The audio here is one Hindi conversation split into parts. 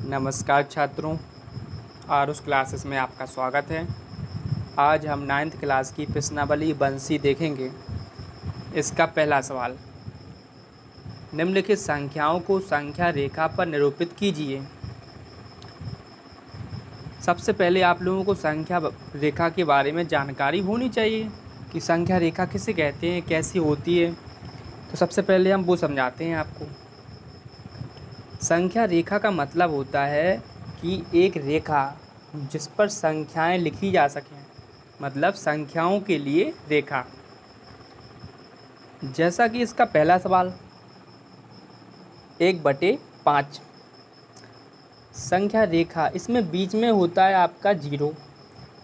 नमस्कार छात्रों, आरुष क्लासेस में आपका स्वागत है। आज हम 9th क्लास की प्रश्नावली बंसी देखेंगे। इसका पहला सवाल, निम्नलिखित संख्याओं को संख्या रेखा पर निरूपित कीजिए। सबसे पहले आप लोगों को संख्या रेखा के बारे में जानकारी होनी चाहिए कि संख्या रेखा किसे कहते हैं, कैसी होती है। तो सबसे पहले हम वो समझाते हैं आपको। संख्या रेखा का मतलब होता है कि एक रेखा जिस पर संख्याएं लिखी जा सकें, मतलब संख्याओं के लिए रेखा। जैसा कि इसका पहला सवाल 1/5 संख्या रेखा, इसमें बीच में होता है आपका 0।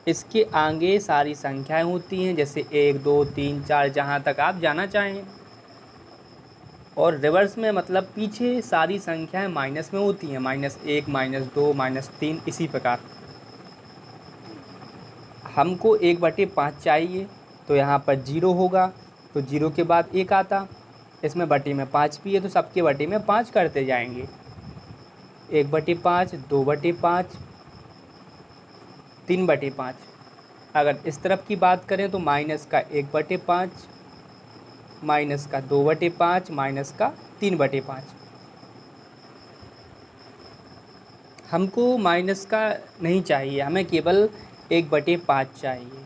इसके आगे सारी संख्याएं होती हैं, जैसे 1 2 3 4 जहाँ तक आप जाना चाहें। और रिवर्स में मतलब पीछे सारी संख्याएं माइनस में होती हैं, -1 -2 -3 इसी प्रकार। हमको 1/5 चाहिए, तो यहाँ पर 0 होगा, तो 0 के बाद 1 आता। इसमें बटे में 5 भी है, तो सबके बटे में 5 करते जाएंगे। 1/5 2/5 3/5। अगर इस तरफ की बात करें तो माइनस का 1/5 माइनस का 2/5 माइनस का 3/5। हमको माइनस का नहीं चाहिए, हमें केवल 1/5 चाहिए।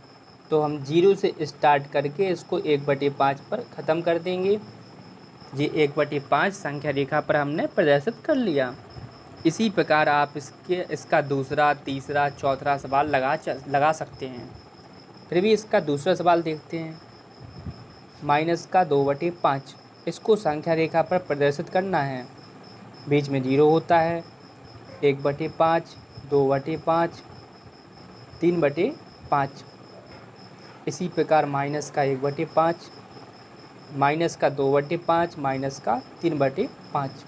तो हम 0 से स्टार्ट करके इसको 1/5 पर ख़त्म कर देंगे। ये 1/5 संख्या रेखा पर हमने प्रदर्शित कर लिया। इसी प्रकार आप इसका दूसरा, तीसरा, चौथा सवाल लगा सकते हैं। फिर भी इसका दूसरा सवाल देखते हैं। -2/5 इसको संख्या रेखा पर प्रदर्शित करना है। बीच में 0 होता है। 1/5 2/5 3/5। इसी प्रकार माइनस का 1/5 माइनस का 2/5 माइनस का 3/5।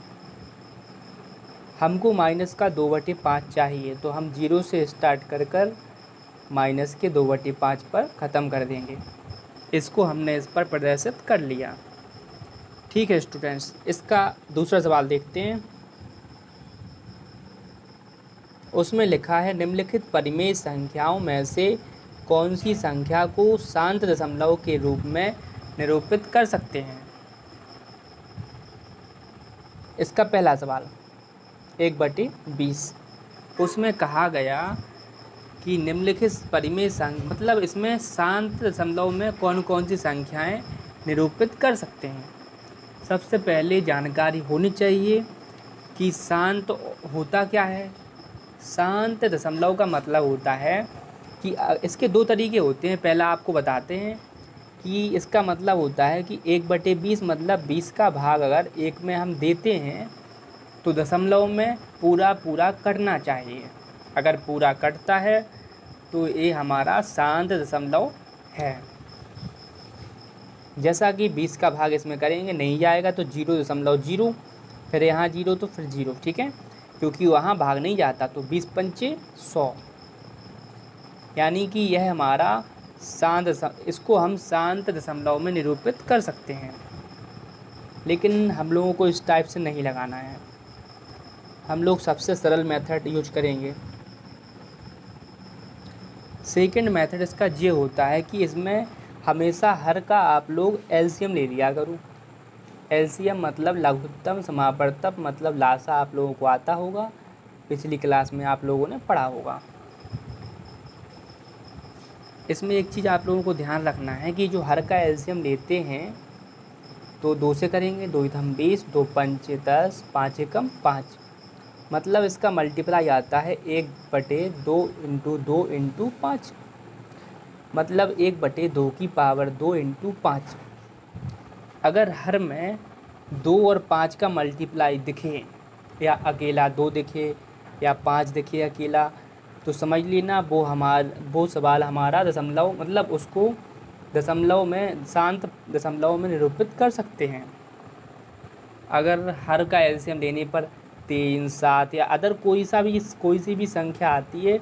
हमको माइनस का 2/5 चाहिए, तो हम 0 से स्टार्ट कर माइनस के 2/5 पर ख़त्म कर देंगे। इसको हमने इस पर प्रदर्शित कर लिया। ठीक है स्टूडेंट्स, इसका दूसरा सवाल देखते हैं। उसमें लिखा है, निम्नलिखित परिमेय संख्याओं में से कौन सी संख्या को शांत दशमलव के रूप में निरूपित कर सकते हैं। इसका पहला सवाल 1/20। उसमें कहा गया कि निम्नलिखित परिमेय संख्या, मतलब इसमें शांत दशमलव में कौन कौन सी संख्याएं निरूपित कर सकते हैं। सबसे पहले जानकारी होनी चाहिए कि शांत होता क्या है। शांत दशमलव का मतलब होता है कि इसके दो तरीके होते हैं। पहला आपको बताते हैं कि इसका मतलब होता है कि 1/20 मतलब 20 का भाग अगर 1 में हम देते हैं तो दशमलव में पूरा पूरा कटना चाहिए। अगर पूरा कटता है तो ये हमारा शांत दशमलव है। जैसा कि 20 का भाग इसमें करेंगे, नहीं जाएगा तो 0.0, फिर यहाँ 0 तो फिर 0, ठीक है, क्योंकि वहाँ भाग नहीं जाता। तो 20 पंचे 100, यानी कि यह हमारा इसको हम शांत दशमलव में निरूपित कर सकते हैं। लेकिन हम लोगों को इस टाइप से नहीं लगाना है, हम लोग सबसे सरल मेथड यूज करेंगे। सेकंड मेथड इसका ये होता है कि इसमें हमेशा हर का आप लोग एलसीएम ले लिया करो। एलसीएम मतलब लघुत्तम समापवर्तक, मतलब लासा आप लोगों को आता होगा, पिछली क्लास में आप लोगों ने पढ़ा होगा। इसमें एक चीज़ आप लोगों को ध्यान रखना है कि जो हर का एलसीएम लेते हैं तो 2 से करेंगे, 2 × 20 2 पंचे 10 5 एकम 5, मतलब इसका मल्टीप्लाई आता है 1/2 × 2 × 5, मतलब 1/2 की पावर 2 × 5। अगर हर में 2 और 5 का मल्टीप्लाई दिखे, या अकेला 2 दिखे या 5 दिखे अकेला, तो समझ लेना वो सवाल हमारा दशमलव, मतलब उसको दशमलव में, शांत दशमलव में निरूपित कर सकते हैं। अगर हर का एलसीएम लेने पर 3 7 या अदर कोई सी भी संख्या आती है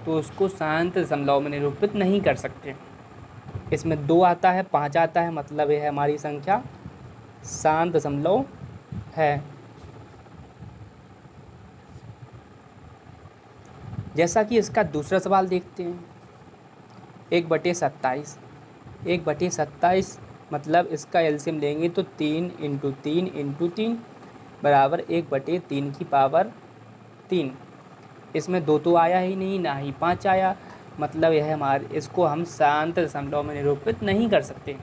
तो उसको शांत दशमलव में निरूपित नहीं कर सकते। इसमें 2 आता है, 5 आता है, मतलब यह हमारी संख्या शांत दशमलव है। जैसा कि इसका दूसरा सवाल देखते हैं, 1/27। 1/27 मतलब इसका एलसीएम लेंगे तो 3 × 3 × 3 बराबर 1/3 की पावर 3। इसमें 2 तो आया ही नहीं, ना ही 5 आया, मतलब यह हमारे इसको हम शांत दशमलव में निरूपित नहीं कर सकते।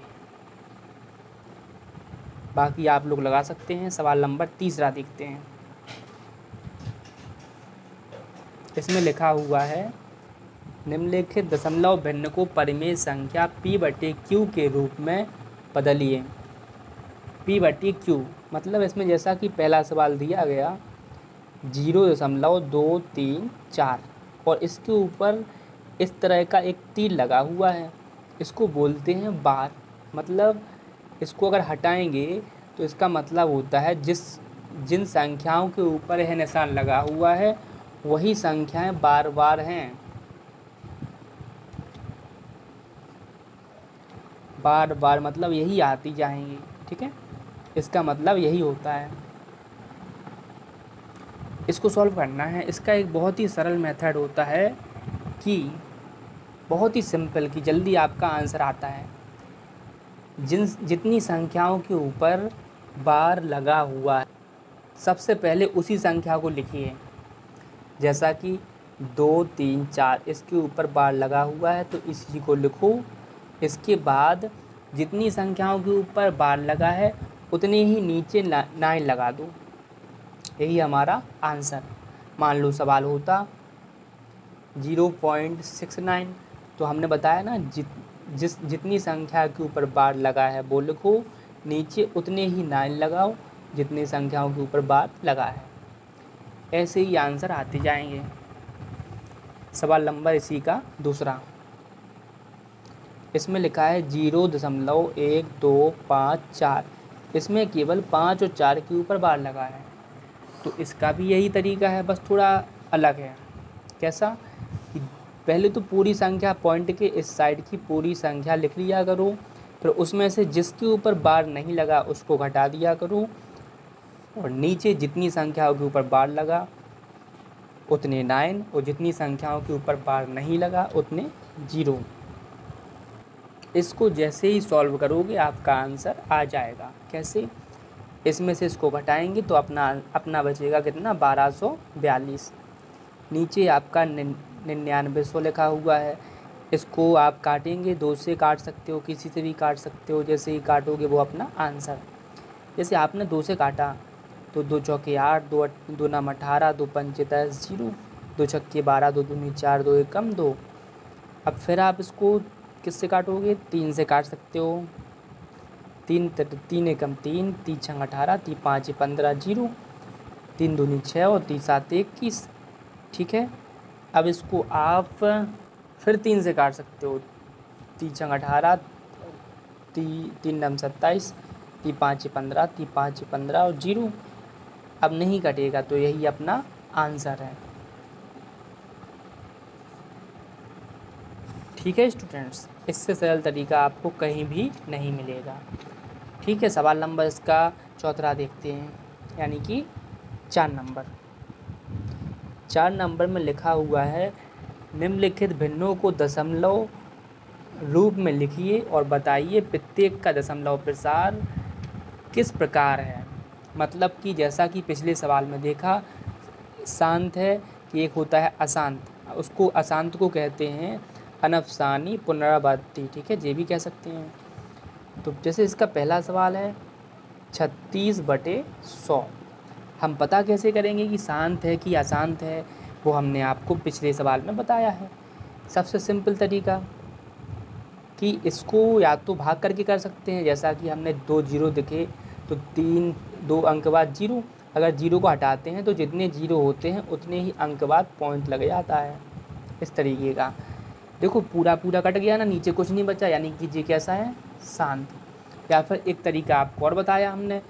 बाकी आप लोग लगा सकते हैं। सवाल नंबर तीसरा देखते हैं। इसमें लिखा हुआ है, निम्नलिखित दशमलव भिन्न को परिमेय संख्या p/q के रूप में बदलिए। p/q मतलब इसमें जैसा कि पहला सवाल दिया गया 0.234 और इसके ऊपर इस तरह का एक तीर लगा हुआ है, इसको बोलते हैं बार। मतलब इसको अगर हटाएंगे तो इसका मतलब होता है जिन संख्याओं के ऊपर यह निशान लगा हुआ है वही संख्याएं बार बार हैं। बार बार मतलब यही आती जाएंगी, ठीक है, इसका मतलब यही होता है। इसको सॉल्व करना है। इसका एक बहुत ही सरल मेथड होता है कि बहुत ही सिंपल कि जल्दी आपका आंसर आता है। जितनी संख्याओं के ऊपर बार लगा हुआ है सबसे पहले उसी संख्या को लिखिए। जैसा कि 2, 3, 4 इसके ऊपर बार लगा हुआ है तो इसी को लिखो। इसके बाद जितनी संख्याओं के ऊपर बार लगा है उतने ही नीचे 9 लगा दो। यही हमारा आंसर। मान लो सवाल होता 0.69 तो हमने बताया ना जितनी संख्या के ऊपर बार लगा है वो लिखो, नीचे उतने ही 9 लगाओ जितनी संख्याओं के ऊपर बार लगा है। ऐसे ही आंसर आते जाएंगे। सवाल नंबर इसी का दूसरा। इसमें लिखा है 0.1254। इसमें केवल 5 और 4 के ऊपर बार लगा है तो इसका भी यही तरीका है, बस थोड़ा अलग है। कैसा कि पहले तो पूरी संख्या पॉइंट के इस साइड की पूरी संख्या लिख लिया करो, फिर उसमें से जिसके ऊपर बार नहीं लगा उसको घटा दिया करो और नीचे जितनी संख्याओं के ऊपर बार लगा उतने 9 और जितनी संख्याओं के ऊपर बार नहीं लगा उतने 0। इसको जैसे ही सॉल्व करोगे आपका आंसर आ जाएगा। कैसे? इसमें से इसको घटाएंगे तो अपना बचेगा कितना, 1242। नीचे आपका 9900 लिखा हुआ है। इसको आप काटेंगे, 2 से काट सकते हो, किसी से भी काट सकते हो, जैसे ही काटोगे वो अपना आंसर। जैसे आपने 2 से काटा तो 2 चौके 8, 2 नाम 18, 2 पंचे 10, 0, 2 छक्के 12, 2 दूनी 4, 2 एकम 2। अब फिर आप इसको किससे काटोगे, 3 से काट सकते हो। 3 एकम 3, 3 छंग 18, 3 5 15, 0, 3 दूनी 6 और 3 7 21। ठीक है, अब इसको आप फिर 3 से काट सकते हो। 3 छंग 18, 3 नम 27, 3 5 15, 3 5 15 और 0। अब नहीं कटेगा तो यही अपना आंसर है। ठीक है स्टूडेंट्स, इससे सरल तरीका आपको कहीं भी नहीं मिलेगा। ठीक है, सवाल नंबर इसका चौथा देखते हैं, यानी कि 4 नंबर। 4 नंबर में लिखा हुआ है, निम्नलिखित भिन्नों को दशमलव रूप में लिखिए और बताइए प्रत्येक का दशमलव प्रसार किस प्रकार है। मतलब कि जैसा कि पिछले सवाल में देखा, शांत है कि एक होता है अशांत, उसको अशांत को कहते हैं अनफसानी पुनरावृत्ति। ठीक है, ये भी कह सकते हैं। तो जैसे इसका पहला सवाल है 36/100। हम पता कैसे करेंगे कि शांत है कि अशांत है, वो हमने आपको पिछले सवाल में बताया है। सबसे सिंपल तरीका कि इसको या तो भाग करके कर सकते हैं, जैसा कि हमने 2 0 दिखे तो 2 अंक बाद 0। अगर 0 को हटाते हैं तो जितने 0 होते हैं उतने ही अंक बाद पॉइंट लग जाता है। इस तरीके का देखो, पूरा कट गया ना, नीचे कुछ नहीं बचा, यानी कि ये कैसा है, शांत। या फिर एक तरीका आपको और बताया हमने,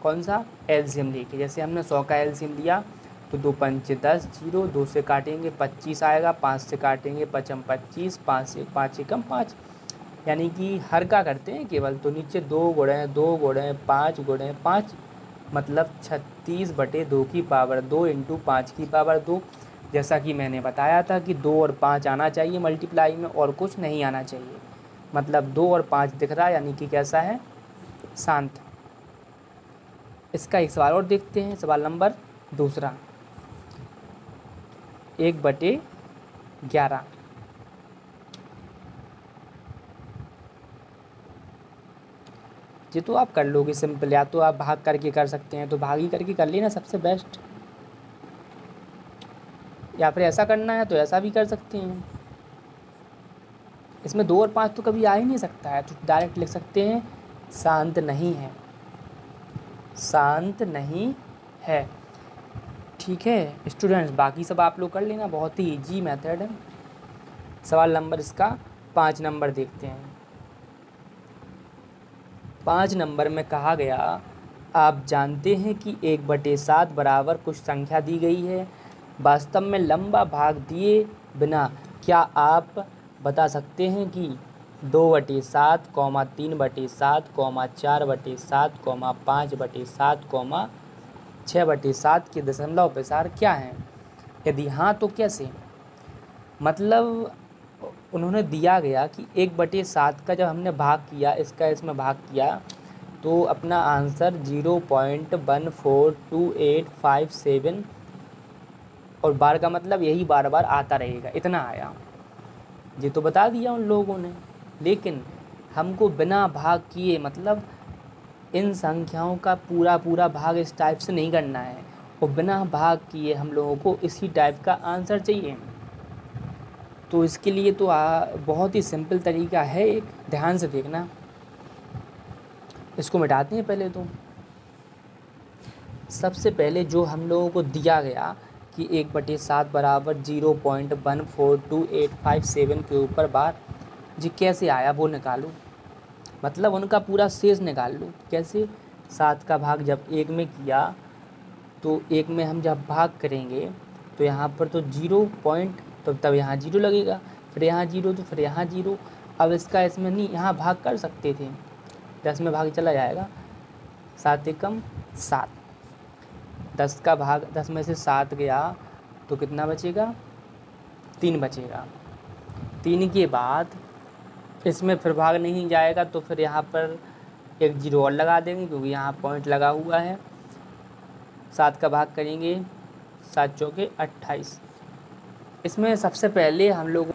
कौन सा, एलसीएम लेके। जैसे हमने 100 का एलसीएम लिया तो 2 पंचे 10, 0, 2 से काटेंगे 25 आएगा, 5 से काटेंगे 5 25, 5 से 5 एकम 5, यानी कि हर का करते हैं केवल, तो नीचे 2 गुणे 2 गुणे 5 गुणे 5 मतलब 36/2 की पावर 2 × 5 की पावर 2। जैसा कि मैंने बताया था कि 2 और 5 आना चाहिए मल्टीप्लाई में और कुछ नहीं आना चाहिए। मतलब 2 और 5 दिख रहा है यानी कि कैसा है, शांत। इसका एक सवाल और देखते हैं, सवाल नंबर दूसरा, 1/11। ये तो आप कर लोगे सिंपल, या तो आप भाग करके कर सकते हैं तो भाग ही करके कर लेना सबसे बेस्ट, या फिर ऐसा करना है तो ऐसा भी कर सकते हैं। इसमें 2 और 5 तो कभी आ ही नहीं सकता है, तो डायरेक्ट लिख सकते हैं शांत नहीं है, शांत नहीं है। ठीक है स्टूडेंट्स, बाकी सब आप लोग कर लेना, बहुत ही इजी मेथड है। सवाल नंबर इसका 5 नंबर देखते हैं। 5 नंबर में कहा गया, आप जानते हैं कि 1/7 बराबर कुछ संख्या दी गई है, वास्तव में लंबा भाग दिए बिना क्या आप बता सकते हैं कि 2/7, 3/7, 4/7, 5/7, 6/7 के दशमलव प्रसार क्या हैं? यदि हाँ तो कैसे? मतलब उन्होंने दिया गया कि 1/7 का जब हमने भाग किया, इसका इसमें भाग किया, तो अपना आंसर 0.142857 और बार का मतलब यही बार बार आता रहेगा, इतना आया। ये तो बता दिया उन लोगों ने, लेकिन हमको बिना भाग किए, मतलब इन संख्याओं का पूरा पूरा भाग इस टाइप से नहीं करना है, और बिना भाग किए हम लोगों को इसी टाइप का आंसर चाहिए। तो इसके लिए तो बहुत ही सिंपल तरीका है, एक ध्यान से देखना। इसको मिटाते हैं पहले। तो सबसे पहले जो हम लोगों को दिया गया कि 1/7 बराबर 0.142857 के ऊपर बार, जी कैसे आया वो निकालूं, मतलब उनका पूरा शेष निकाल लूँ। कैसे? 7 का भाग जब 1 में किया, तो 1 में हम जब भाग करेंगे तो यहाँ पर तो 0 पॉइंट, तो तब यहाँ 0 लगेगा, फिर यहाँ 0, तो फिर यहाँ 0। अब इसका इसमें नहीं, यहाँ भाग कर सकते थे, 10 में भाग चला जाएगा, 7 एकम 7, 10 का भाग 10 में से 7 गया तो कितना बचेगा, 3 बचेगा। 3 के बाद इसमें फिर भाग नहीं जाएगा, तो फिर यहाँ पर एक 0 और लगा देंगे क्योंकि यहाँ पॉइंट लगा हुआ है। 7 का भाग करेंगे, 7 चौके 28। इसमें सबसे पहले हम लोग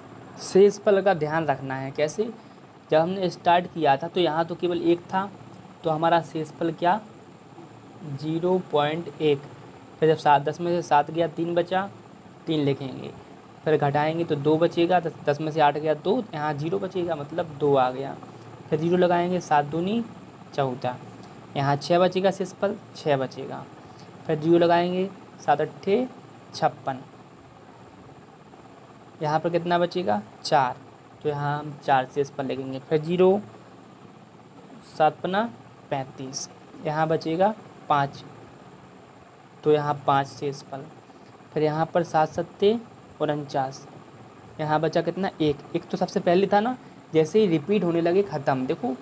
शेषफल का ध्यान रखना है। कैसे? जब हमने स्टार्ट किया था तो यहाँ तो केवल 1 था, तो हमारा शेषफल क्या, 0.1। फिर जब 10 में से 7 गया, 3 बचा, 3 लिखेंगे, फिर घटाएंगे तो 2 बचेगा, 10 में से 8 गया 2, यहाँ 0 बचेगा, मतलब 2 आ गया। फिर 0 लगाएंगे, 7 दूनी 14, यहाँ 6 बचेगा, शेषफल 6 बचेगा। फिर 0 लगाएंगे, 7 अट्ठे 56, यहाँ पर कितना बचेगा, 4, तो यहाँ हम 4 शेषफल लिखेंगे। फिर 0, 7 पना 35, यहाँ बचेगा 5, तो यहाँ 5 शेषफल। फिर यहाँ पर 7 सत्ते 49, यहाँ बचा कितना, 1 तो सबसे पहले था ना, जैसे ही रिपीट होने लगे ख़त्म। देखो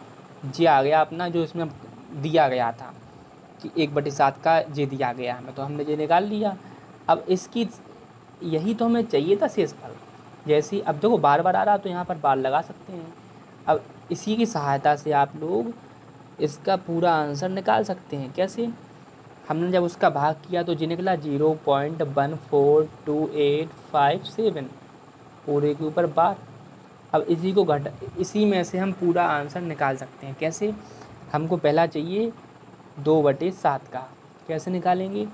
ये आ गया अपना जो इसमें दिया गया था कि 1/7 का ये दिया गया हमें, तो हमने ये निकाल लिया। अब इसकी यही तो हमें चाहिए था शेषफल। जैसे ही अब देखो बार बार आ रहा, तो यहाँ पर बार लगा सकते हैं। अब इसी की सहायता से आप लोग इसका पूरा आंसर निकाल सकते हैं। कैसे? हमने जब उसका भाग किया तो ये निकला 0.142857, पूरे के ऊपर बार। अब इसी में से हम पूरा आंसर निकाल सकते हैं। कैसे? हमको पहला चाहिए 2/7 का। कैसे निकालेंगे?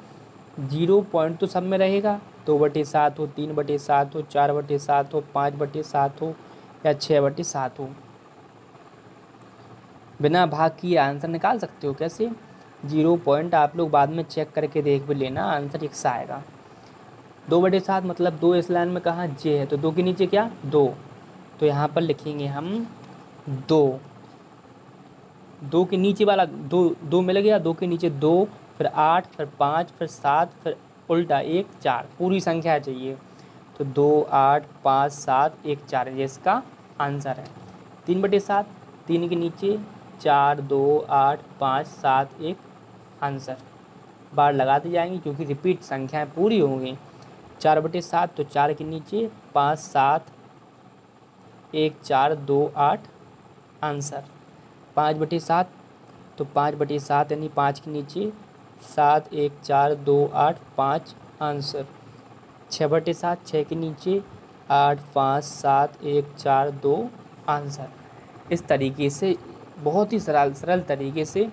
0 पॉइंट तो सब में रहेगा, 2/7 हो, 3/7 हो, 4/7 हो, 5/7 हो या 6/7 हो, बिना भाग किए आंसर निकाल सकते हो। कैसे? 0 पॉइंट आप लोग बाद में चेक करके देख भी लेना, आंसर एक सा आएगा। 2/7 मतलब 2 इस लाइन में कहाँ, जे है, तो 2 के नीचे क्या, 2, तो यहाँ पर लिखेंगे हम 2। 2 के नीचे वाला 2 मिल गया, 2 के नीचे 2, फिर 8, फिर 5, फिर 7, फिर उल्टा 1, 4, पूरी संख्या चाहिए, तो 2, 8, 5, 7, 1, 4 ये इसका आंसर है। 3/7, 3 के नीचे 4, 2, 8, 5, 7, 1 आंसर। बार लगाते जाएंगे क्योंकि रिपीट संख्याएं पूरी होंगी। 4/7 तो 4 के नीचे 5 7 1 4 2 8 आंसर। 5/7 तो 5/7 यानी 5 के नीचे 7 1 4 2 8 5 आंसर। 6/7 6 के नीचे 8 5 7 1 4 2 आंसर। इस तरीके से बहुत ही सरल तरीके से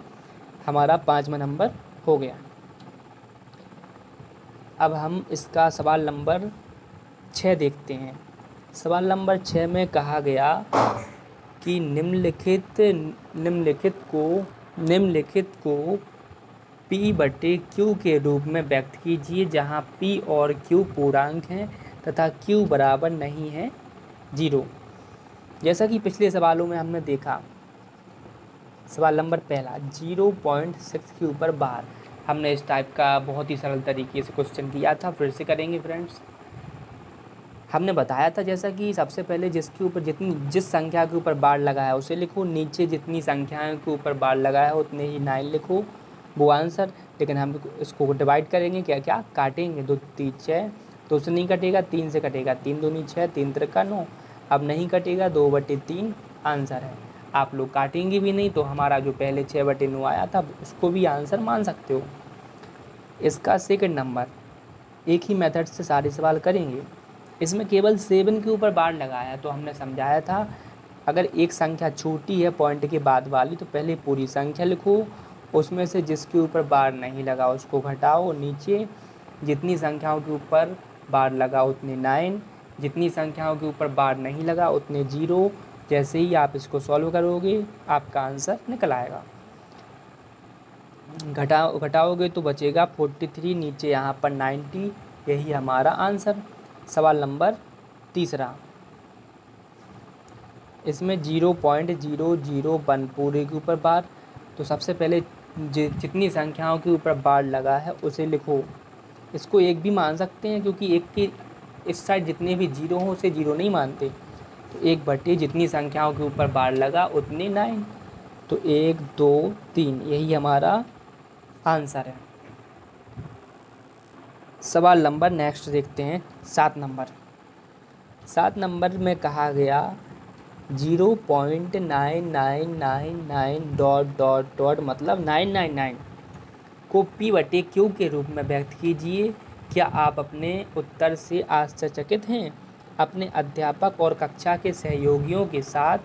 हमारा 5वां नंबर हो गया। अब हम इसका सवाल नंबर 6 देखते हैं। सवाल नंबर 6 में कहा गया कि निम्नलिखित को P/Q के रूप में व्यक्त कीजिए, जहां P और Q पूर्णांक हैं तथा Q बराबर नहीं है 0। जैसा कि पिछले सवालों में हमने देखा, सवाल नंबर पहला 0.6 के ऊपर बार, हमने इस टाइप का बहुत ही सरल तरीके से क्वेश्चन किया था। फिर से करेंगे फ्रेंड्स। हमने बताया था जैसा कि सबसे पहले जिस संख्या के ऊपर बार लगा है उसे लिखो, नीचे जितनी संख्याओं के ऊपर बार लगा है उतने ही 9 लिखो, वो आंसर। लेकिन हम इसको डिवाइड करेंगे, क्या काटेंगे, 2 3 6, 2 से नहीं कटेगा, 3 से कटेगा, 3 दूनी 6, 3 त्रिका 9, अब नहीं कटेगा, 2/3 आंसर है। आप लोग काटेंगे भी नहीं तो हमारा जो पहले 6/9 आया था उसको भी आंसर मान सकते हो। इसका सेकंड नंबर, एक ही मेथड से सारे सवाल करेंगे। इसमें केवल 7 के ऊपर बार लगाया तो हमने समझाया था, अगर एक संख्या छोटी है पॉइंट के बाद वाली तो पहले पूरी संख्या लिखो, उसमें से जिसके ऊपर बार नहीं लगा उसको घटाओ, नीचे जितनी संख्याओं के ऊपर बार लगा उतने 9, जितनी संख्याओं के ऊपर बार नहीं लगा उतने 0। जैसे ही आप इसको सॉल्व करोगे आपका आंसर निकल आएगा। घटाओगे तो बचेगा 43, नीचे यहाँ पर 90, यही हमारा आंसर। सवाल नंबर तीसरा, इसमें 0.001 पूरे के ऊपर बार, तो सबसे पहले जितनी संख्याओं के ऊपर बार लगा है उसे लिखो। इसको 1 भी मान सकते हैं क्योंकि 1 के इस साइड जितने भी 0 हों उसे 0 नहीं मानते, तो 1/, जितनी संख्याओं के ऊपर बार लगा उतने 9, तो 1 2 3 यही हमारा आंसर है। सवाल नंबर नेक्स्ट देखते हैं, 7 नंबर। 7 नंबर में कहा गया 0.9999 मतलब 999 को P/Q के रूप में व्यक्त कीजिए। क्या आप अपने उत्तर से आश्चर्यचकित हैं? अपने अध्यापक और कक्षा के सहयोगियों के साथ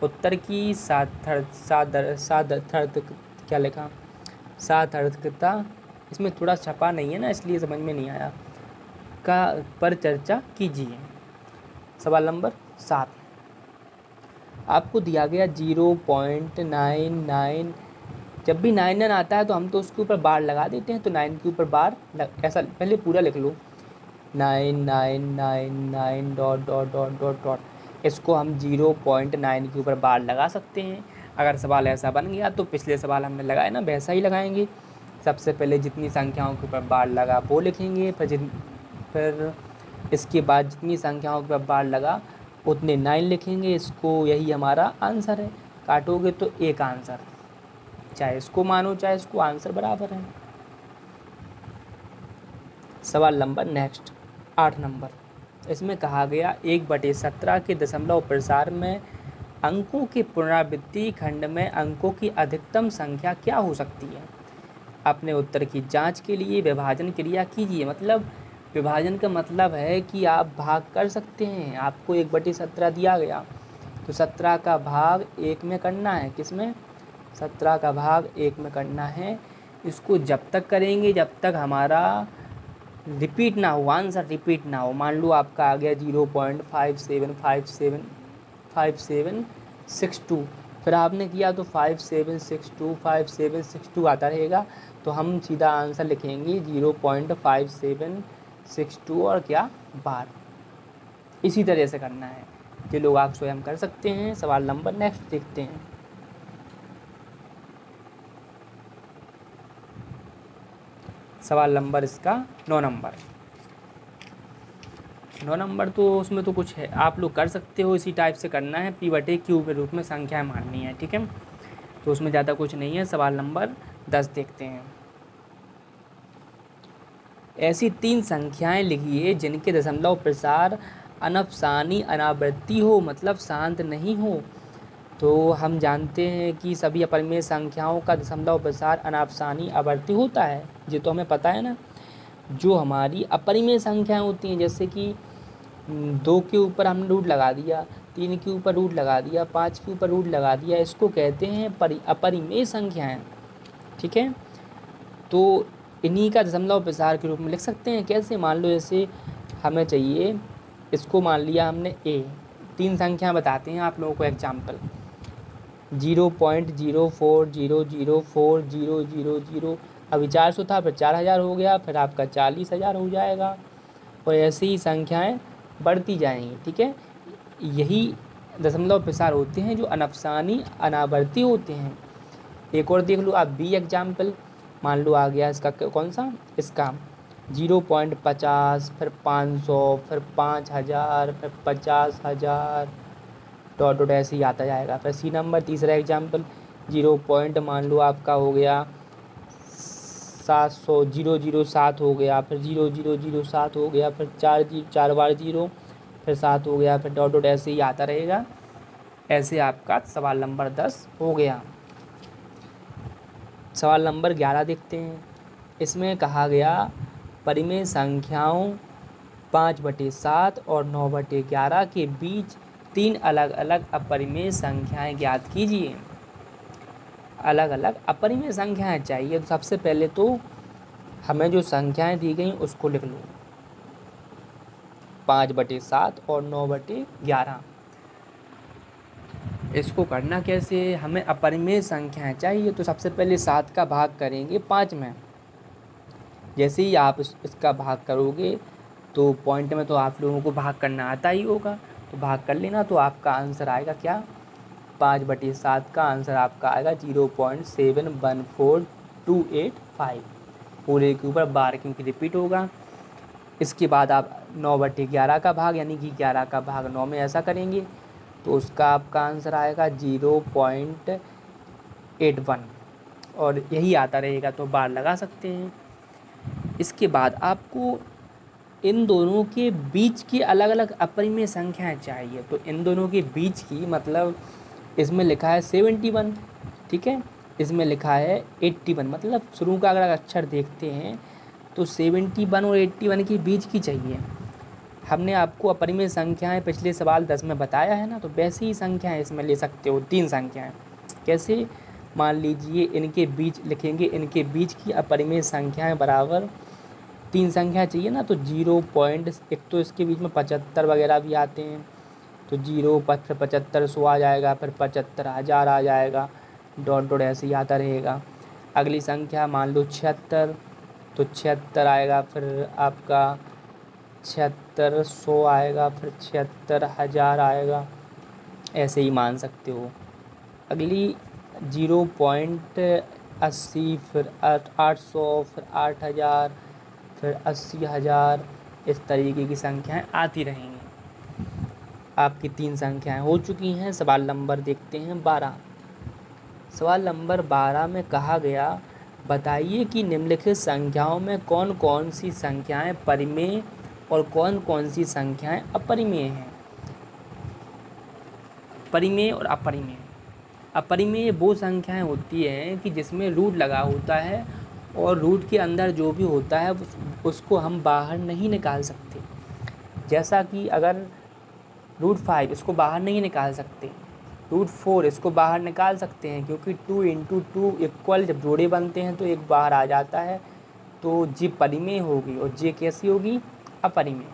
उत्तर की सार्थकता, इसमें थोड़ा छपा नहीं है ना इसलिए समझ में नहीं आया, पर चर्चा कीजिए। सवाल नंबर 7, आपको दिया गया 0.99, जब भी 99 आता है तो हम तो उसके ऊपर बार लगा देते हैं, तो 9 के ऊपर बार ऐसा पहले पूरा लिख लो, 9999 ... इसको हम 0.9 के ऊपर बार लगा सकते हैं। अगर सवाल ऐसा बन गया तो पिछले सवाल हमने लगाया ना वैसा ही लगाएंगे। सबसे पहले जितनी संख्याओं के ऊपर बार लगा वो लिखेंगे, फिर इसके बाद जितनी संख्याओं के ऊपर बार लगा उतने 9 लिखेंगे। इसको यही हमारा आंसर है। काटोगे तो एक आंसर, चाहे इसको मानो चाहे इसको, आंसर बराबर है। सवाल नंबर नेक्स्ट 8 नंबर, इसमें कहा गया 1/17 के दशमलव प्रसार में अंकों के पुनरावृत्ति खंड में अंकों की अधिकतम संख्या क्या हो सकती है? अपने उत्तर की जांच के लिए विभाजन क्रिया कीजिए। मतलब विभाजन का मतलब है कि आप भाग कर सकते हैं। आपको 1/17 दिया गया तो 17 का भाग 1 में करना है। किसमें? 17 का भाग 1 में करना है। इसको जब तक करेंगे जब तक हमारा रिपीट ना हो, आंसर रिपीट ना हो। मान लो आपका आ गया 0.575762, फिर आपने किया तो 5762 आता रहेगा, तो हम सीधा आंसर लिखेंगे 0.5762 और क्या बार। इसी तरह से करना है। ये लोग आप स्वयं कर सकते हैं। सवाल नंबर नेक्स्ट देखते हैं। सवाल नंबर इसका 9 नंबर। 9 नंबर तो उसमें तो कुछ है, आप लोग कर सकते हो। इसी टाइप से करना है, P/Q के रूप में संख्याएं माननी है, ठीक है। तो उसमें ज़्यादा कुछ नहीं है। सवाल नंबर 10 देखते हैं। ऐसी 3 संख्याएं लिखिए जिनके दशमलव प्रसार अनफसानी अनावर्ती हो, मतलब शांत नहीं हो। तो हम जानते हैं कि सभी अपरिमेय संख्याओं का दशमलव प्रसार अनाफसानी आवर्ती होता है, ये तो हमें पता है ना। जो हमारी अपरिमेय संख्याएं होती हैं, जैसे कि 2 के ऊपर हमने रूट लगा दिया, 3 के ऊपर रूट लगा दिया, 5 के ऊपर रूट लगा दिया, इसको कहते हैं अपरिमेय संख्याएं। ठीक है, तो इन्हीं का दशमलव प्रसार के रूप में लिख सकते हैं। कैसे? मान लो जैसे हमें चाहिए, इसको मान लिया हमने ए, 3 संख्या बताते हैं आप लोगों को एग्जाम्पल। 0.04004000। अभी 400 था, फिर 4000 हो गया, फिर आपका 40,000 हो जाएगा, और ऐसी ही संख्याएं बढ़ती जाएंगी। ठीक है, यही दशमलव प्रसार होते हैं जो अनफसानी अनावर्ती होते हैं। एक और देख लो आप बी एग्जाम्पल। मान लो आ गया इसका कौन सा, इसका 0.50, फिर 500, फिर 5,000, फिर 50,000, डॉट डॉट ऐसे ही आता जाएगा। फिर सी नंबर तीसरा एग्जाम्पल, 0 पॉइंट मान लो आपका हो गया 700, 007 हो गया, फिर 0007 हो गया, फिर 4 बार 0, फिर 7 हो गया, फिर डॉट डॉट ऐसे ही आता रहेगा। ऐसे आपका सवाल नंबर 10 हो गया। सवाल नंबर 11 देखते हैं। इसमें कहा गया परिमेय संख्याओं 5/7 और 9/11 के बीच 3 अलग अलग अपरिमेय संख्याएं ज्ञात कीजिए। अलग अलग अपरिमेय संख्याएं चाहिए, तो सबसे पहले तो हमें जो संख्याएं दी गई उसको लिख लो, 5/7 और 9/11। इसको करना कैसे, हमें अपरिमेय संख्याएं चाहिए, तो सबसे पहले 7 का भाग करेंगे 5 में। जैसे ही आप इसका भाग करोगे तो पॉइंट में तो आप लोगों को भाग करना आता ही होगा, तो भाग कर लेना, तो आपका आंसर आएगा क्या, 5/7 का आंसर आपका आएगा 0.714285। पूरे के ऊपर बार क्योंकि रिपीट होगा। इसके बाद आप 9/11 का भाग, यानी कि 11 का भाग 9 में ऐसा करेंगे, तो उसका आपका आंसर आएगा 0.81, और यही आता रहेगा, तो बार लगा सकते हैं। इसके बाद आपको इन दोनों के बीच की अलग अलग अपरिमेय संख्याएं चाहिए, तो इन दोनों के बीच की मतलब इसमें लिखा है 71, ठीक है, इसमें लिखा है 81, मतलब शुरू का अगर अक्षर देखते हैं तो 71 और 81 के बीच की चाहिए। हमने आपको अपरिमेय संख्याएं पिछले सवाल 10 में बताया है ना, तो वैसी ही संख्याएं इसमें ले सकते हो, 3 संख्याएं। कैसे? मान लीजिए इनके बीच लिखेंगे, इनके बीच की अपरिमेय संख्याएं बराबर 3 संख्या चाहिए ना, तो 0 पॉइंट, एक तो इसके बीच में 75 वगैरह भी आते हैं, तो 0 फिर 7500 आ जाएगा, फिर 75,000 आ जाएगा, डॉट डॉट ऐसे ही आता रहेगा। अगली संख्या मान लो 76, तो 76 आएगा, फिर आपका 7600 आएगा, फिर 76,000 आएगा, ऐसे ही मान सकते हो। अगली 0.80, फिर 800, फिर 8,000, फिर 80,000, इस तरीके की संख्याएं आती रहेंगी। आपकी 3 संख्याएं हो चुकी हैं। सवाल नंबर देखते हैं 12। सवाल नंबर 12 में कहा गया, बताइए कि निम्नलिखित संख्याओं में कौन कौन सी संख्याएं परिमेय और कौन कौन सी संख्याएं अपरिमेय हैं। परिमेय और अपरिमेय। अपरिमेय वो संख्याएं होती हैं कि जिसमें रूट लगा होता है, और रूट के अंदर जो भी होता है उसको हम बाहर नहीं निकाल सकते। जैसा कि अगर √5 इसको बाहर नहीं निकाल सकते, √4 इसको बाहर निकाल सकते हैं, क्योंकि 2 × 2 इक्वल, जब जोड़े बनते हैं तो एक बाहर आ जाता है, तो जी परिमेय होगी, और जे कैसी होगी, अपरिमेय।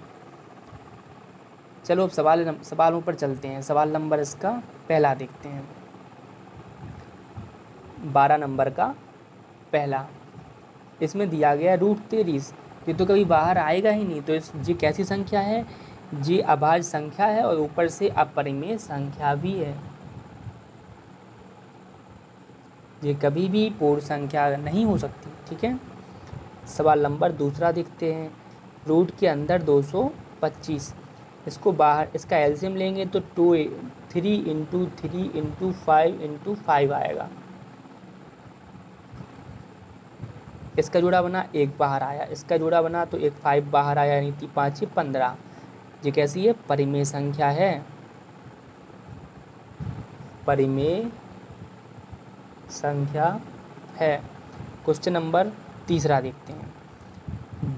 चलो अब सवालों पर चलते हैं। सवाल नंबर इसका पहला देखते हैं, 12 नंबर का पहला। इसमें दिया गया √23, ये तो कभी बाहर आएगा ही नहीं, तो ये कैसी संख्या है, ये अभाज्य संख्या है, और ऊपर से अपरिमेय संख्या भी है। ये कभी भी पूर्ण संख्या नहीं हो सकती। ठीक है, सवाल नंबर दूसरा देखते हैं। रूट के अंदर 225, इसको बाहर, इसका एलसीएम लेंगे तो 3 × 3 × 5 × 5 आएगा। इसका जोड़ा बना, 1 बाहर आया, इसका जोड़ा बना तो एक 5 बाहर आया, यानी 5 15। ये कैसी है? परिमेय संख्या है, परिमेय संख्या है। क्वेश्चन नंबर तीसरा देखते हैं।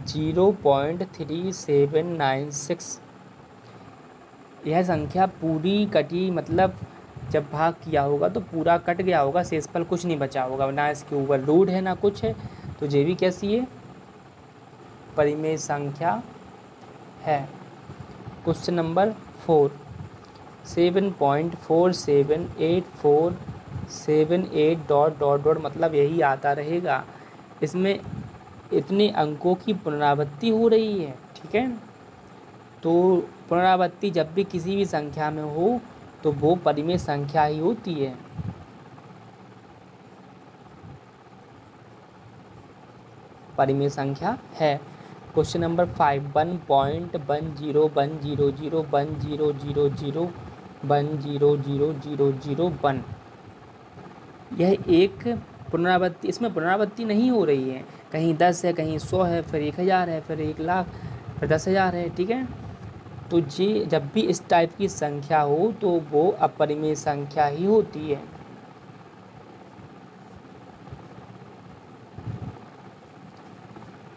0.3796 यह संख्या पूरी कटी, मतलब जब भाग किया होगा तो पूरा कट गया होगा, शेषफल कुछ नहीं बचा होगा, ना इसके ऊपर रूट है ना कुछ है, तो ये भी कैसी है? परिमेय संख्या है। Question number 4, 7.478478 dot dot dot, मतलब यही आता रहेगा। इसमें इतने अंकों की पुनरावृत्ति हो रही है, ठीक है। तो पुनरावृत्ति जब भी किसी भी संख्या में हो तो वो परिमेय संख्या ही होती है। परिमेय संख्या है। क्वेश्चन नंबर 5, 1.10101000100001, यह एक पुनरावृत्ति, इसमें पुनरावृत्ति नहीं हो रही है, कहीं 10 है, कहीं 100 है, फिर 1000 है, फिर 1,00,000, फिर 10,000 है, ठीक है। तो ये जब भी इस टाइप की संख्या हो तो वो अपरिमेय संख्या ही होती है।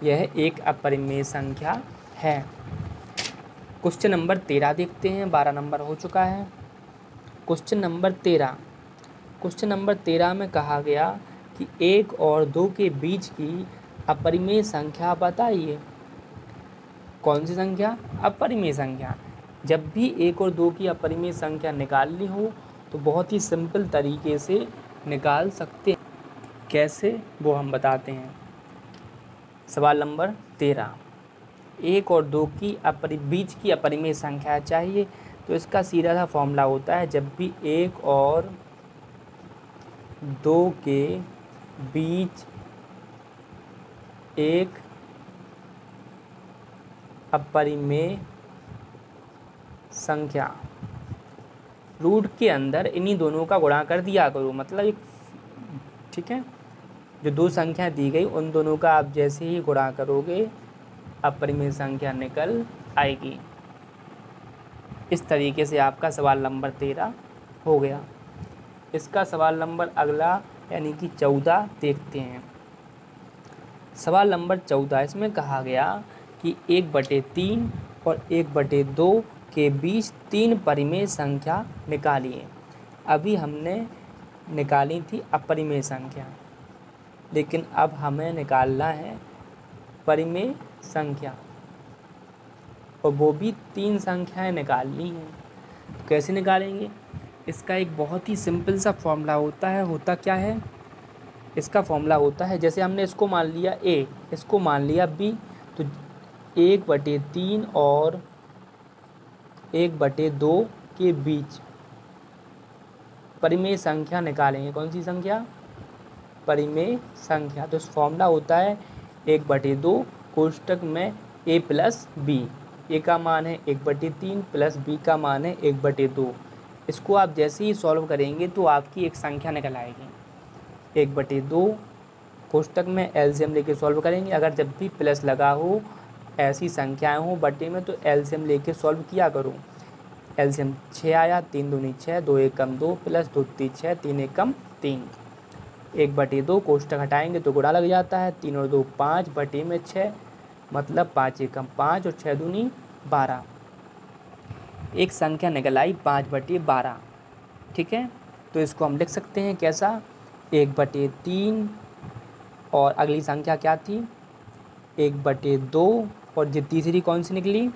यह एक अपरिमेय संख्या है। क्वेश्चन नंबर 13 देखते हैं, 12 नंबर हो चुका है। क्वेश्चन नंबर 13 में कहा गया कि 1 और 2 के बीच की अपरिमेय संख्या बताइए। कौन सी संख्या? अपरिमेय संख्या। जब भी 1 और 2 की अपरिमेय संख्या निकालनी हो तो बहुत ही सिंपल तरीके से निकाल सकते हैं। कैसे, वो हम बताते हैं। सवाल नंबर 13, 1 और 2 की बीच की अपरिमेय संख्या चाहिए। तो इसका सीधा सा फॉर्मूला होता है, जब भी 1 और 2 के बीच एक अपरिमेय संख्या, रूट के अंदर इन्हीं दोनों का गुणा कर दिया करो, मतलब एक, ठीक है, जो दो संख्या दी गई उन दोनों का आप जैसे ही गुणा करोगे अपरिमेय संख्या निकल आएगी। इस तरीके से आपका सवाल नंबर 13 हो गया। इसका सवाल नंबर अगला यानी कि 14 देखते हैं। सवाल नंबर 14, इसमें कहा गया कि 1/3 और 1/2 के बीच 3 परिमेय संख्या निकालिए। अभी हमने निकाली थी अपरिमेय संख्या, लेकिन अब हमें निकालना है परिमेय संख्या, और वो भी 3 संख्याएं निकालनी हैं। तो कैसे निकालेंगे? इसका एक बहुत ही सिंपल सा फॉर्मूला होता है। होता क्या है? इसका फॉर्मूला होता है, जैसे हमने इसको मान लिया A, इसको मान लिया B, तो 1/3 और 1/2 के बीच परिमेय संख्या निकालेंगे। कौन सी संख्या? परिमेय संख्या। तो इस फॉर्मूला होता है 1/2 कोष्टक में A प्लस B। A का मान है 1/3 प्लस B का मान है 1/2। इसको आप जैसे ही सॉल्व करेंगे तो आपकी एक संख्या निकल आएगी। 1/2 कोष्टक में एलसीएम लेके सॉल्व करेंगे। अगर जब भी प्लस लगा हो, ऐसी संख्याएं हो बटे में, तो एलसीएम लेके सॉल्व किया करो। एलसीएम 6 आया, 3 दूनी 6, 2 एकम 2 प्लस 2 3 6, 3 एकम 3। 1/2 कोष्टक हटाएंगे तो गुणा लग जाता है, 3 और 2 5 बटे में 6, मतलब 5 एकम 5 और 6 दूनी 12। एक संख्या निकल आई 5/12, ठीक है। तो इसको हम लिख सकते हैं कैसा? 1/3 और अगली संख्या क्या थी? 1/2, और ये तीसरी कौन सी निकली?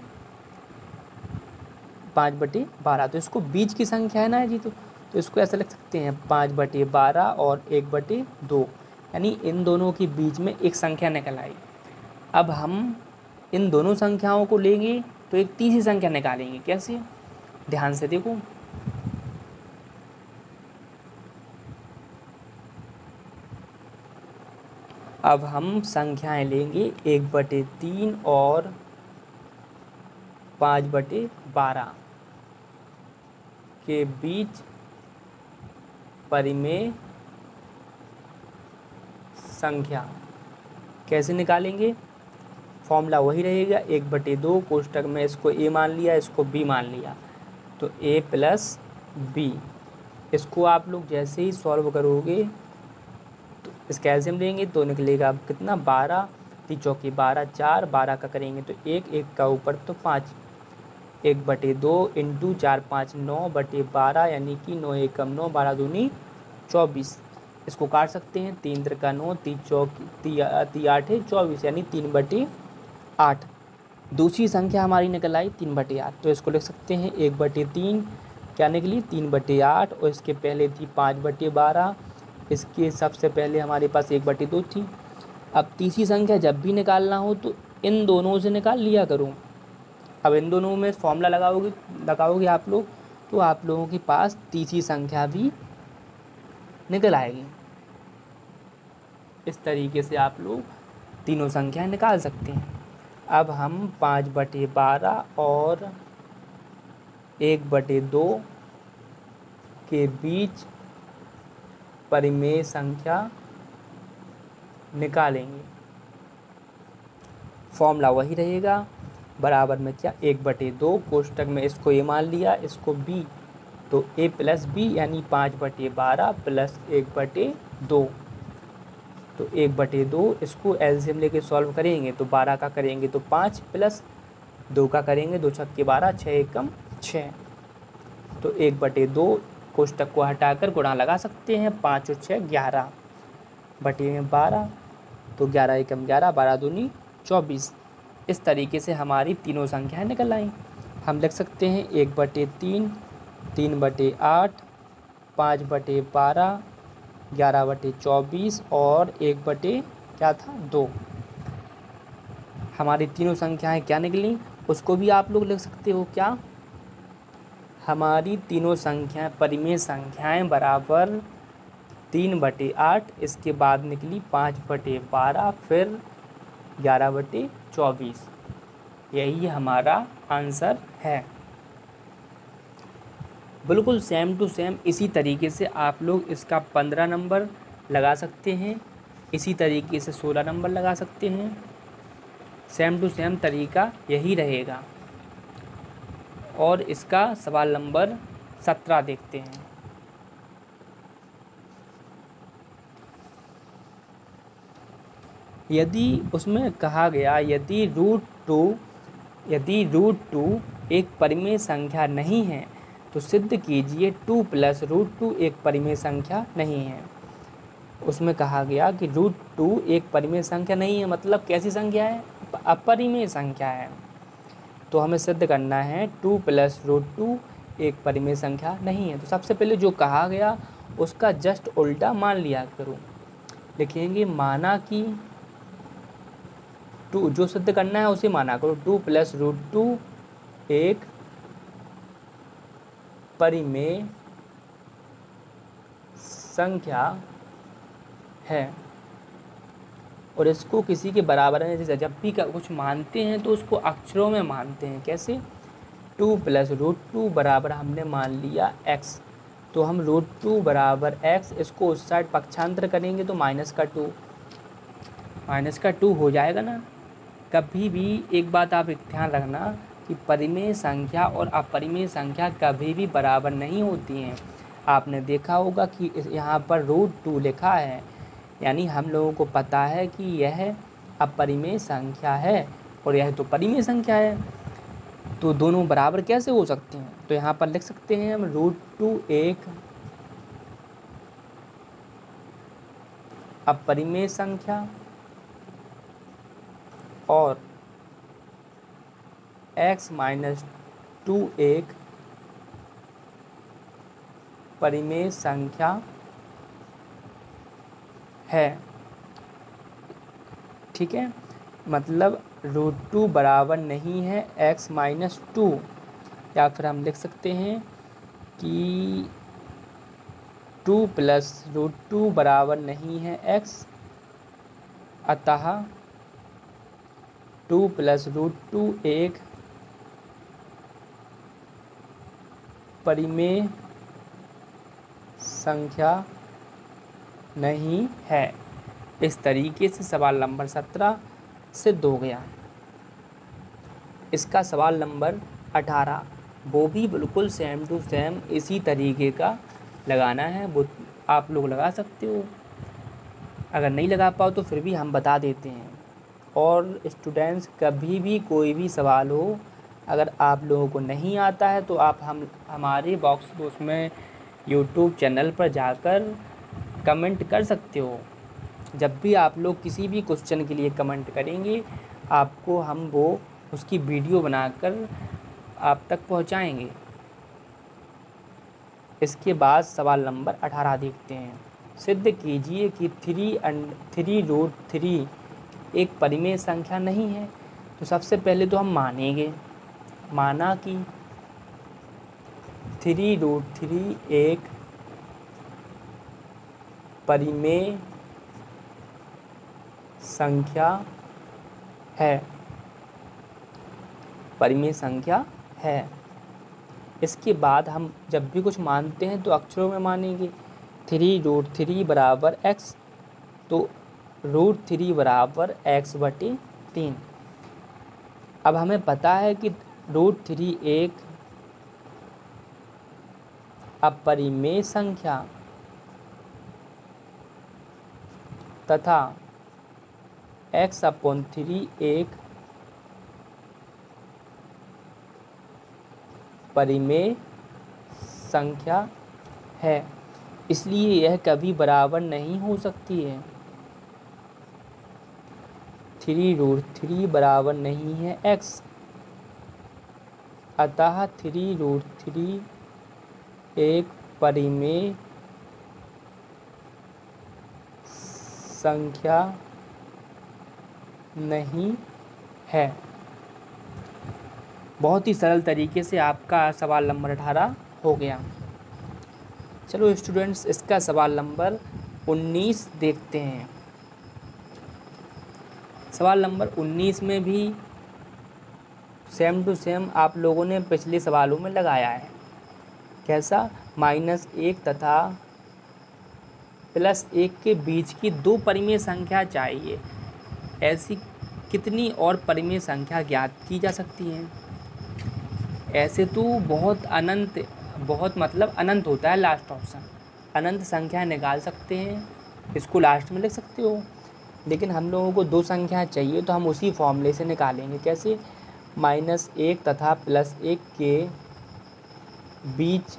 5/12। तो इसको बीच की संख्या है ना जी, तो इसको ऐसा लिख सकते हैं 5/12 और 1/2, यानी इन दोनों के बीच में एक संख्या निकल आई। अब हम इन दोनों संख्याओं को लेंगे तो एक तीसरी संख्या निकालेंगे। कैसे? ध्यान से देखो। अब हम संख्याएं लेंगे 1/3 और 5/12 के बीच परिमेय संख्या। कैसे निकालेंगे? फॉर्मूला वही रहेगा, 1/2 कोष्टक में इसको ए मान लिया, इसको बी मान लिया, तो ए प्लस बी। इसको आप लोग जैसे ही सॉल्व करोगे तो इसका एलसीएम लेंगे तो निकलेगा कितना, 12, 3 चौके 12, 4, 12 का करेंगे तो 1, 1 का ऊपर तो 5, 1/2 इंटू 4 5 9/12, यानी कि 9 एकम 9, 12 दूनी 24। इसको काट सकते हैं, 3 त्रिका 9, 3 चौक 3 8 24, यानी 3/8। दूसरी संख्या हमारी निकल आई 3/8, तो इसको लिख सकते हैं 1/3 क्या निकली, 3/8, और इसके पहले थी 5/12, इसके सबसे पहले हमारे पास 1/2 थी। अब तीसरी संख्या जब भी निकालना हो तो इन दोनों से निकाल लिया करो। अब इन दोनों में फॉर्मूला लगाओगे आप लोग, तो आप लोगों के पास तीसरी संख्या भी निकल आएगी। इस तरीके से आप लोग तीनों संख्याएं निकाल सकते हैं। अब हम 5/12 और 1/2 के बीच परिमेय संख्या निकालेंगे। फॉर्मूला वही रहेगा, बराबर में क्या, 1/2 कोष्टक में इसको ए मान लिया, इसको बी, तो ए प्लस बी, यानी 5/12 प्लस 1/2, तो 1/2 इसको एलसीएम लेके सॉल्व करेंगे तो 12 का करेंगे तो 5 प्लस 2 का करेंगे 2 छक्के 12, 6 एकम 6, तो 1/2 कोष्टक को हटाकर गुणा लगा सकते हैं, 5 और 6 11 बटे में 12, तो 11 एकम 11, 12 दूनी 24। इस तरीके से हमारी तीनों संख्याएं निकल आई। हम लिख सकते हैं 1/3, 3/8, 5/12, 11/24 और 1/ क्या था 2। हमारी तीनों संख्याएं क्या निकली उसको भी आप लोग लिख सकते हो। क्या, हमारी तीनों संख्याएं परिमेय संख्याएं बराबर 3/8, इसके बाद निकली 5/12, फिर 11/24। यही हमारा आंसर है। बिल्कुल सेम टू सेम इसी तरीके से आप लोग इसका 15 नंबर लगा सकते हैं, इसी तरीके से 16 नंबर लगा सकते हैं। सेम टू सेम तरीका यही रहेगा। और इसका सवाल नंबर 17 देखते हैं। यदि उसमें कहा गया यदि √2 एक परिमेय संख्या नहीं है तो सिद्ध कीजिए 2 + √2 एक परिमेय संख्या नहीं है। उसमें कहा गया कि √2 एक परिमेय संख्या नहीं है, मतलब कैसी संख्या है, अपरिमेय संख्या है। तो हमें सिद्ध करना है 2 + √2 एक परिमेय संख्या नहीं है। तो सबसे पहले जो कहा गया उसका जस्ट उल्टा मान लिया करो। लिखेंगे माना कि 2, जो सिद्ध करना है उसे माना करो, 2 + √2 एक परिमेय संख्या है। और इसको किसी के बराबर है, जैसे जब भी कुछ मानते हैं तो उसको अक्षरों में मानते हैं। कैसे, 2 + √2 बराबर हमने मान लिया x, तो हम √2 बराबर x, इसको उस साइड पक्षांतर करेंगे तो -2 हो जाएगा ना। कभी भी एक बात आप ध्यान रखना कि परिमेय संख्या और अपरिमेय संख्या कभी भी बराबर नहीं होती हैं। आपने देखा होगा कि यहाँ पर √2 लिखा है, यानी हम लोगों को पता है कि यह अपरिमेय संख्या है और यह तो परिमेय संख्या है, तो दोनों बराबर कैसे हो सकते हैं। तो यहाँ पर लिख सकते हैं हम √2 एक अपरिमेय संख्या और x - 2 एक परिमेय संख्या है। ठीक है, मतलब √2 बराबर नहीं है x - 2, या फिर हम लिख सकते हैं कि 2 + √2 बराबर नहीं है x, अतः 2 + √2 एक परिमेय संख्या नहीं है। इस तरीके से सवाल नंबर 17 सिद्ध हो गया। इसका सवाल नंबर 18 वो भी बिल्कुल सेम टू सेम इसी तरीके का लगाना है, वो आप लोग लगा सकते हो। अगर नहीं लगा पाओ तो फिर भी हम बता देते हैं। और स्टूडेंट्स, कभी भी कोई भी सवाल हो, अगर आप लोगों को नहीं आता है तो आप हमारे बॉक्स में यूट्यूब चैनल पर जाकर कमेंट कर सकते हो। जब भी आप लोग किसी भी क्वेश्चन के लिए कमेंट करेंगे, आपको हम वो उसकी वीडियो बनाकर आप तक पहुंचाएंगे। इसके बाद सवाल नंबर 18 देखते हैं। सिद्ध कीजिए कि 3√3 एक परिमेय संख्या नहीं है। तो सबसे पहले तो हम मानेंगे, माना कि 3√3 एक परिमेय संख्या है, परिमेय संख्या है। इसके बाद हम जब भी कुछ मानते हैं तो अक्षरों में मानेंगे। 3√3 बराबर x, तो √3 बराबर x/3। अब हमें पता है कि √3 एक अपरिमेय संख्या तथा x/3 एक परिमेय संख्या है, इसलिए यह कभी बराबर नहीं हो सकती है। 3√3 बराबर नहीं है x, अतः 3√3 एक परिमेय संख्या नहीं है। बहुत ही सरल तरीके से आपका सवाल नंबर 18 हो गया। चलो स्टूडेंट्स, इसका सवाल नंबर 19 देखते हैं। सवाल नंबर 19 में भी सेम टू सेम आप लोगों ने पिछले सवालों में लगाया है। कैसा? -1 तथा +1 के बीच की दो परिमेय संख्या चाहिए। ऐसी कितनी और परिमेय संख्या ज्ञात की जा सकती हैं? ऐसे तो बहुत मतलब अनंत होता है लास्ट ऑप्शन। अनंत संख्या निकाल सकते हैं, इसको लास्ट में लिख सकते हो। लेकिन हम लोगों को दो संख्या चाहिए, तो हम उसी फॉर्मूले से निकालेंगे। कैसे? -1 तथा +1 के बीच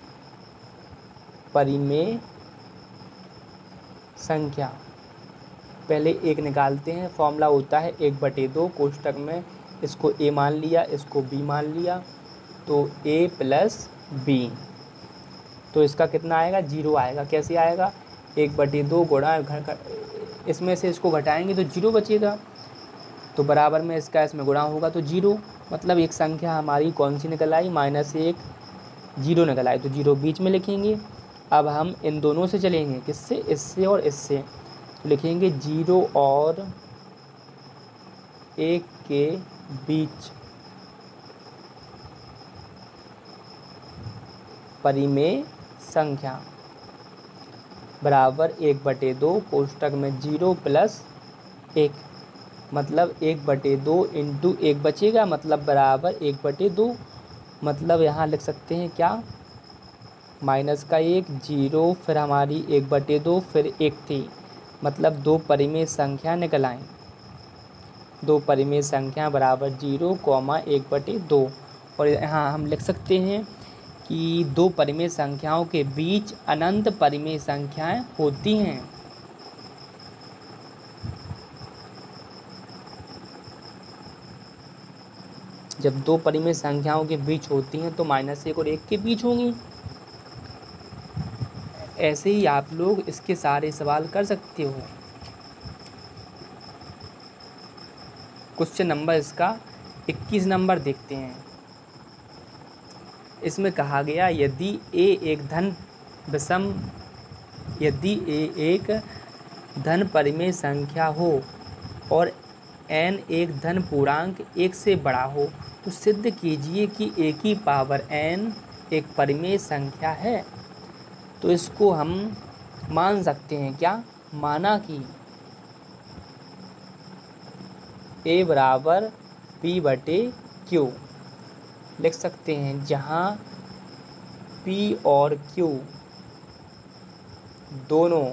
परिमेय संख्या। पहले एक निकालते हैं। फॉर्मूला होता है 1/2, कोष्टक में इसको a मान लिया, इसको b मान लिया, तो a + b। तो इसका कितना आएगा? 0 आएगा। कैसे आएगा? 1/2 गुणा इसमें से इसको घटाएंगे तो 0 बचेगा, तो बराबर में इसका इसमें गुणा होगा तो 0। मतलब एक संख्या हमारी कौन सी निकल आई? -1 0 निकल आई, तो 0 बीच में लिखेंगे। अब हम इन दोनों से चलेंगे, किससे? इससे और इससे। तो लिखेंगे 0 और 1 के बीच परिमेय संख्या बराबर 1/2, कोष्टक में 0 + 1, मतलब 1/2 इंटू 1 बचेगा, मतलब बराबर 1/2। मतलब यहाँ लिख सकते हैं क्या? -1 0, फिर हमारी 1/2, फिर 1 थी, मतलब दो परिमेय संख्या निकल आएँ। दो परिमेय संख्या बराबर 0, 1/2। और यहाँ हम लिख सकते हैं कि दो परिमेय संख्याओं के बीच अनंत परिमेय संख्याएं होती हैं। जब दो परिमेय संख्याओं के बीच होती हैं तो -1 और 1 के बीच होंगी। ऐसे ही आप लोग इसके सारे सवाल कर सकते हो। क्वेश्चन नंबर इसका 21 नंबर देखते हैं। इसमें कहा गया यदि a एक धन परिमेय संख्या हो और n एक धन पूर्णांक 1 से बड़ा हो, तो सिद्ध कीजिए कि a की पावर n एक परिमेय संख्या है। तो इसको हम मान सकते हैं क्या? माना कि ए बराबर पी बटे क्यू लिख सकते हैं, जहाँ पी और क्यू दोनों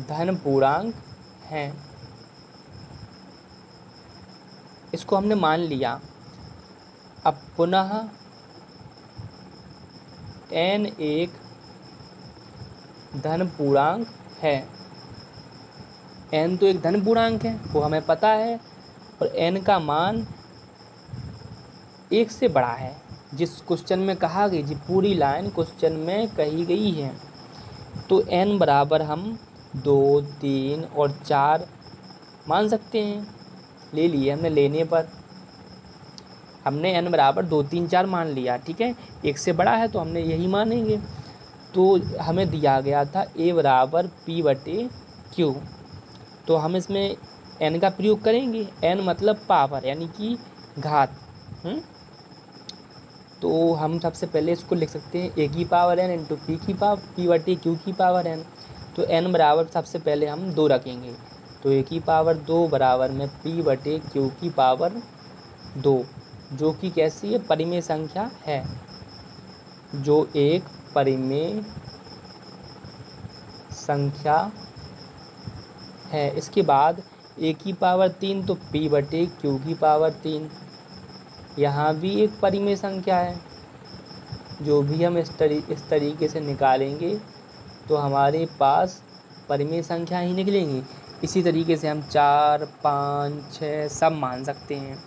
धन पूर्णांक हैं। इसको हमने मान लिया। अब पुनः n एक धन पूर्णांक है। n तो एक धन पूर्णांक है, वो हमें पता है, और n का मान 1 से बड़ा है। जिस क्वेश्चन में कहा गई, जी पूरी लाइन क्वेश्चन में कही गई है, तो n बराबर हम 2, 3 और 4 मान सकते हैं। ले लिए हमने, लेने पर हमने n बराबर 2, 3, 4 मान लिया, ठीक है। 1 से बड़ा है तो हमने यही मानेंगे। तो हमें दिया गया था a बराबर p बटे क्यू, तो हम इसमें n का प्रयोग करेंगे। n मतलब पावर, यानी कि घात। तो हम सबसे पहले इसको लिख सकते हैं a की पावर n इंटू p बटे q की पावर n। तो n बराबर सबसे पहले हम 2 रखेंगे, तो a की पावर 2 बराबर में p बटे q की पावर 2, जो कि कैसी है, परिमेय संख्या है, जो एक परिमेय संख्या है। इसके बाद a की पावर 3, तो p बटे q की पावर 3, यहाँ भी एक परिमेय संख्या है। जो भी हम इस तरीके से निकालेंगे तो हमारे पास परिमेय संख्या ही निकलेंगी। इसी तरीके से हम 4, 5, 6 सब मान सकते हैं,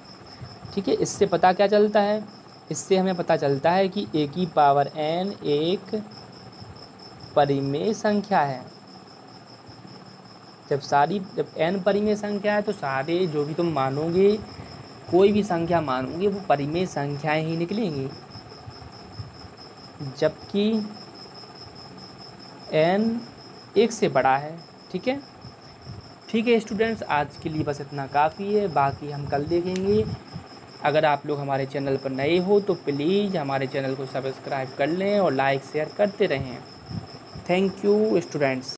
ठीक है। इससे पता क्या चलता है, इससे हमें पता चलता है कि a की पावर n एक परिमेय संख्या है। जब n परिमेय संख्या है तो सारे जो भी तुम मानोगे, कोई भी संख्या मानोगे, वो परिमेय संख्याएं ही निकलेंगी। जबकि n 1 से बड़ा है, ठीक है। ठीक है स्टूडेंट्स, आज के लिए बस इतना काफ़ी है, बाकी हम कल देखेंगे। अगर आप लोग हमारे चैनल पर नए हो तो प्लीज़ हमारे चैनल को सब्सक्राइब कर लें और लाइक शेयर करते रहें। Thank you students.